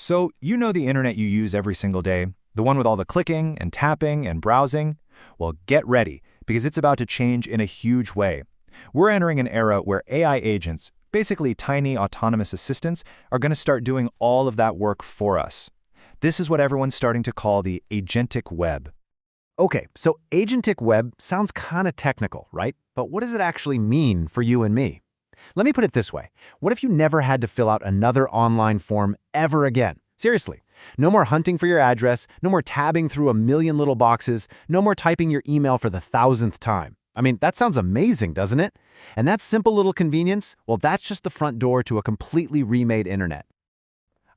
So, you know the internet you use every single day, the one with all the clicking and tapping and browsing? Well, get ready, because it's about to change in a huge way. We're entering an era where AI agents, basically tiny autonomous assistants, are going to start doing all of that work for us. This is what everyone's starting to call the agentic web. Okay, so agentic web sounds kind of technical, right? But what does it actually mean for you and me? Let me put it this way. What if you never had to fill out another online form ever again? Seriously. No more hunting for your address, no more tabbing through a million little boxes, no more typing your email for the 1,000th time. I mean, that sounds amazing, doesn't it? And that simple little convenience, well, that's just the front door to a completely remade internet.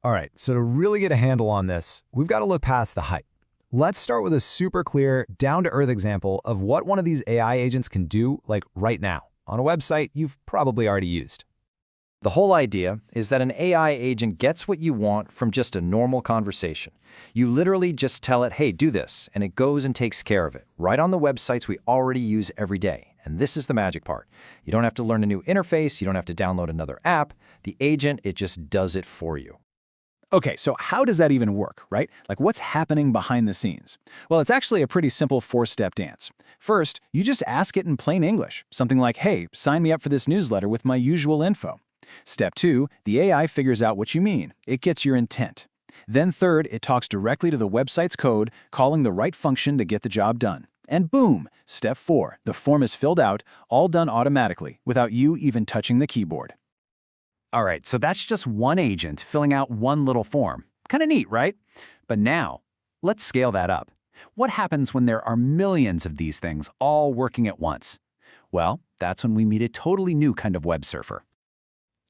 All right, so to really get a handle on this, we've got to look past the hype. Let's start with a super clear, down-to-earth example of what one of these AI agents can do, like right now, on a website you've probably already used. The whole idea is that an AI agent gets what you want from just a normal conversation. You literally just tell it, hey, do this, and it goes and takes care of it, right on the websites we already use every day. And this is the magic part. You don't have to learn a new interface, you don't have to download another app. The agent, it just does it for you. Okay, so how does that even work, right? Like, what's happening behind the scenes? Well, it's actually a pretty simple four-step dance. First, you just ask it in plain English, something like, hey, sign me up for this newsletter with my usual info. Step 2, the AI figures out what you mean. It gets your intent. Then third, it talks directly to the website's code, calling the right function to get the job done. And boom! Step 4, the form is filled out, all done automatically, without you even touching the keyboard. All right, so that's just one agent filling out one little form. Kind of neat, right? But now, let's scale that up. What happens when there are millions of these things all working at once? Well, that's when we meet a totally new kind of web surfer.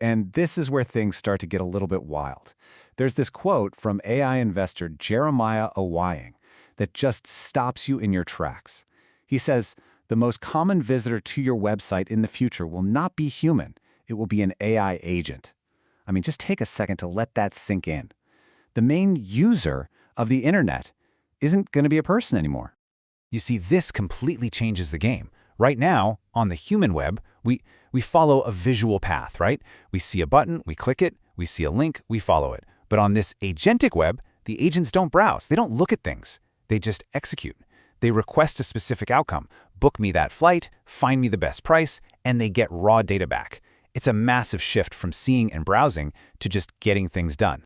And this is where things start to get a little bit wild. There's this quote from AI investor Jeremiah Owaying that just stops you in your tracks. He says, "The most common visitor to your website in the future will not be human. It will be an AI agent." I mean, just take a second to let that sink in. The main user of the internet isn't going to be a person anymore. You see, this completely changes the game. Right now, on the human web, we follow a visual path, right? We see a button, we click it, we see a link, we follow it. But on this agentic web, the agents don't browse, they don't look at things, they just execute. They request a specific outcome, book me that flight, find me the best price, and they get raw data back. It's a massive shift from seeing and browsing to just getting things done.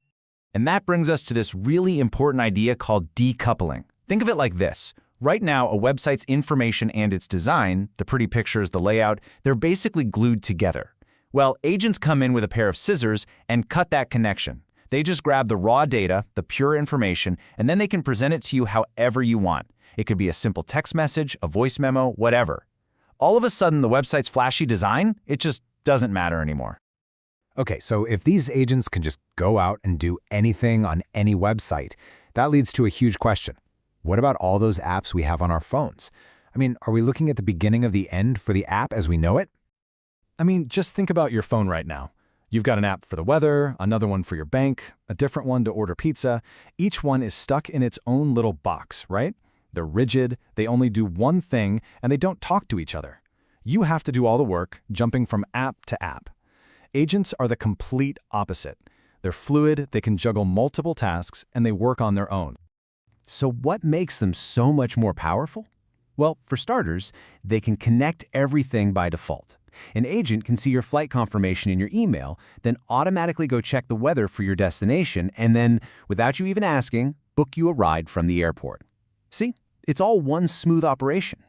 And that brings us to this really important idea called decoupling. Think of it like this. Right now, a website's information and its design, the pretty pictures, the layout, they're basically glued together. Well, agents come in with a pair of scissors and cut that connection. They just grab the raw data, the pure information, and then they can present it to you however you want. It could be a simple text message, a voice memo, whatever. All of a sudden, the website's flashy design, it just doesn't matter anymore. Okay, so if these agents can just go out and do anything on any website, that leads to a huge question. What about all those apps we have on our phones? I mean, are we looking at the beginning of the end for the app as we know it? I mean, just think about your phone right now. You've got an app for the weather, another one for your bank, a different one to order pizza. Each one is stuck in its own little box, right? They're rigid, they only do one thing, and they don't talk to each other. You have to do all the work, jumping from app to app. Agents are the complete opposite. They're fluid, they can juggle multiple tasks, and they work on their own. So what makes them so much more powerful? Well, for starters, they can connect everything by default. An agent can see your flight confirmation in your email, then automatically go check the weather for your destination, and then, without you even asking, book you a ride from the airport. See, it's all one smooth operation.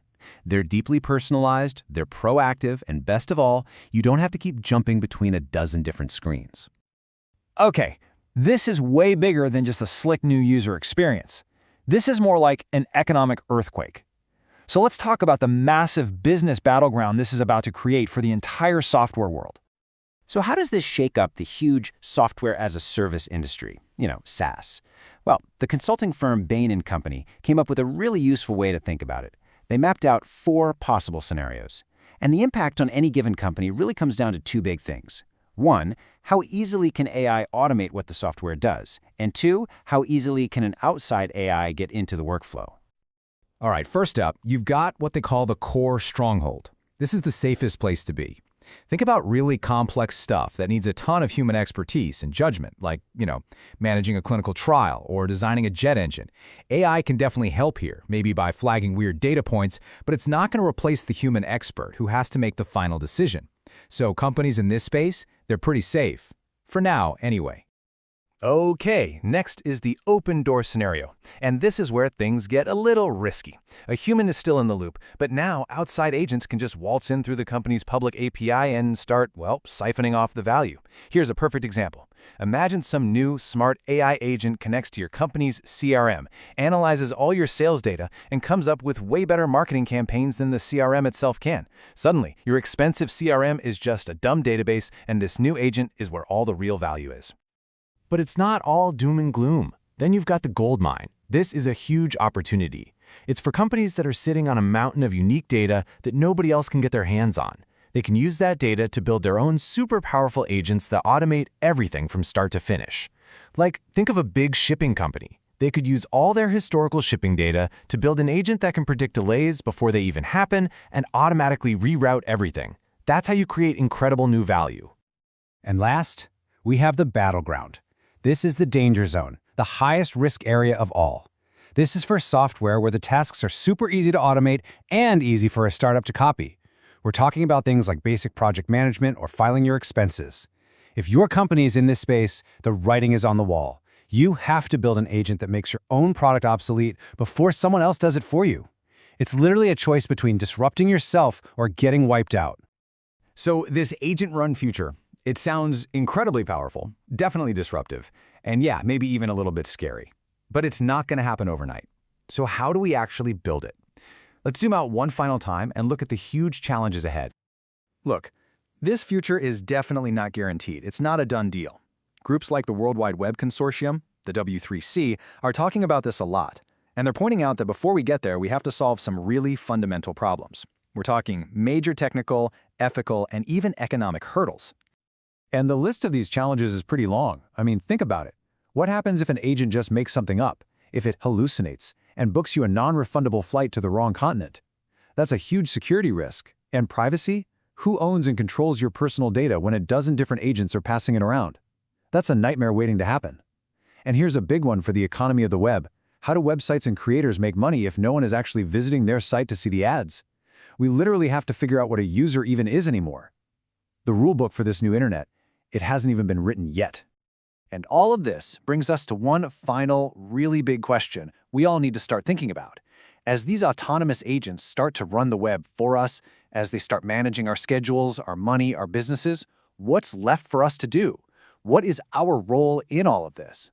They're deeply personalized, they're proactive, and best of all, you don't have to keep jumping between a dozen different screens. Okay, this is way bigger than just a slick new user experience. This is more like an economic earthquake. So let's talk about the massive business battleground this is about to create for the entire software world. So how does this shake up the huge software as a service industry, SaaS? Well, the consulting firm Bain & Company came up with a really useful way to think about it. They mapped out 4 possible scenarios. And the impact on any given company really comes down to 2 big things. 1, how easily can AI automate what the software does? And 2, how easily can an outside AI get into the workflow? All right, first up, you've got what they call the core stronghold. This is the safest place to be. Think about really complex stuff that needs a ton of human expertise and judgment, like, managing a clinical trial or designing a jet engine. AI can definitely help here, maybe by flagging weird data points, but it's not going to replace the human expert who has to make the final decision. So companies in this space, they're pretty safe. For now, anyway. Okay, next is the open door scenario, and this is where things get a little risky. A human is still in the loop, but now outside agents can just waltz in through the company's public API and start, siphoning off the value. Here's a perfect example. Imagine some new, smart AI agent connects to your company's CRM, analyzes all your sales data, and comes up with way better marketing campaigns than the CRM itself can. Suddenly, your expensive CRM is just a dumb database, and this new agent is where all the real value is. But it's not all doom and gloom. Then you've got the gold mine. This is a huge opportunity. It's for companies that are sitting on a mountain of unique data that nobody else can get their hands on. They can use that data to build their own super powerful agents that automate everything from start to finish. Like, think of a big shipping company. They could use all their historical shipping data to build an agent that can predict delays before they even happen and automatically reroute everything. That's how you create incredible new value. And last, we have the battleground. This is the danger zone, the highest risk area of all. This is for software where the tasks are super easy to automate and easy for a startup to copy. We're talking about things like basic project management or filing your expenses. If your company is in this space, the writing is on the wall. You have to build an agent that makes your own product obsolete before someone else does it for you. It's literally a choice between disrupting yourself or getting wiped out. So this agent-run future, it sounds incredibly powerful, definitely disruptive, and yeah, maybe even a little bit scary. But it's not going to happen overnight. So how do we actually build it? Let's zoom out one final time and look at the huge challenges ahead. Look, this future is definitely not guaranteed. It's not a done deal. Groups like the World Wide Web Consortium, the W3C, are talking about this a lot. And they're pointing out that before we get there, we have to solve some really fundamental problems. We're talking major technical, ethical, and even economic hurdles. And the list of these challenges is pretty long. I mean, think about it. What happens if an agent just makes something up, if it hallucinates, and books you a non-refundable flight to the wrong continent? That's a huge security risk. And privacy? Who owns and controls your personal data when a dozen different agents are passing it around? That's a nightmare waiting to happen. And here's a big one for the economy of the web. How do websites and creators make money if no one is actually visiting their site to see the ads? We literally have to figure out what a user even is anymore. The rulebook for this new internet, it hasn't even been written yet. And all of this brings us to one final, really big question we all need to start thinking about. As these autonomous agents start to run the web for us, as they start managing our schedules, our money, our businesses, what's left for us to do? What is our role in all of this?